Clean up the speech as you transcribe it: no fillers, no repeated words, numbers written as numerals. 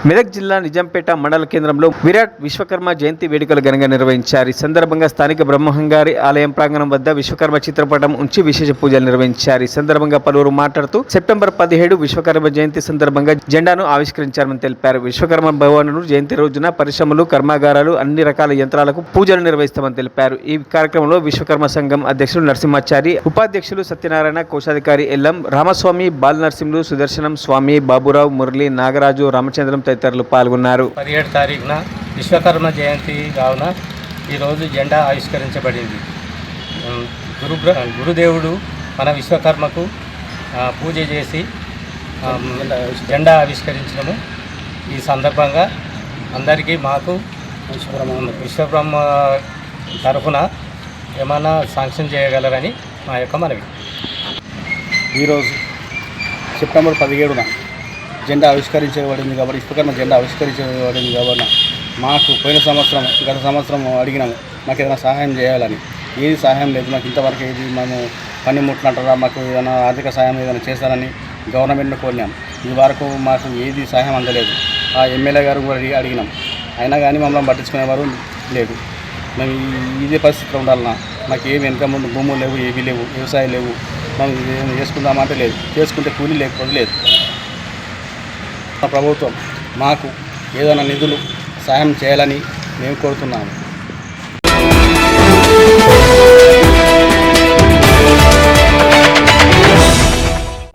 మెదక్ జిల్లా నిజాంపేట మండల కేంద్రంలో విరాట్ విశ్వకర్మ జయంతి వేడుకలు ఘనంగా నిర్వహించారు. ఈ సందర్భంగా స్థానిక బ్రహ్మంగారి ఆలయం ప్రాంగణం వద్ద విశ్వకర్మ చిత్రపటం ఉంచి విశేష పూజలు నిర్వహించారు. ఈ సందర్భంగా పలువురు మాట్లాడుతూ సెప్టెంబర్ 17 విశ్వకర్మ జయంతి సందర్భంగా జెండాను ఆవిష్కరించారని తెలిపారు. విశ్వకర్మ భవన్ను జయంతి రోజున పరిశ్రమలు, కర్మాగారాలు, అన్ని రకాల యంత్రాలకు పూజలు నిర్వహిస్తామని తెలిపారు. ఈ కార్యక్రమంలో విశ్వకర్మ సంఘం అధ్యక్షులు నరసింహాచారి, ఉపాధ్యక్షులు సత్యనారాయణ, కోశాధికారి ఎల్లం, రామస్వామి, బాలనరసింహులు, సుదర్శనం, స్వామి, బాబురావు, మురళి, నాగరాజు, రామచంద్రం తదితరులు పాల్గొన్నారు. 17 తారీఖున విశ్వకర్మ జయంతి కావున ఈరోజు జెండా ఆవిష్కరించబడింది. గురుదేవుడు మన విశ్వకర్మకు పూజ చేసి జెండా ఆవిష్కరించడము. ఈ సందర్భంగా అందరికీ మాకు విశ్వబ్రహ్మ తరఫున ఏమైనా శాంక్షన్ చేయగలరని మా యొక్క మనవి. ఈరోజు సెప్టెంబర్ 17న జెండా ఆవిష్కరించబడింది కాబట్టి విశ్వకర్మ జెండా ఆవిష్కరించబడింది కాబట్టి మాకు గత సంవత్సరం అడిగినాము మాకు ఏదైనా సహాయం చేయాలని. ఏది సహాయం లేదు మాకు ఇంతవరకు. ఏది మేము పని ముట్లంటారా, మాకు ఏదైనా ఆర్థిక సహాయం ఏదైనా చేస్తారని గవర్నమెంట్ను కోరినాం. ఇది వరకు మాకు ఏది సహాయం అందలేదు. ఆ ఎమ్మెల్యే గారు కూడా అడిగినాం, అయినా కానీ మమ్మల్ని పట్టించుకునేవారు లేదు. మేము ఇదే పరిస్థితిలో ఉండాలన్నా. మాకు ఏమి వెనక ముందు భూములు లేవు, ఏవి లేవు, వ్యవసాయం లేవు. మనం ఏమైనా చేసుకుందామంటే లేదు, చేసుకుంటే కూలీ లేకపోతే లేదు. ప్రభుత్వం మాకు ఏదైనా నిధులు సాయం చేయాలని మేము కోరుతున్నాము.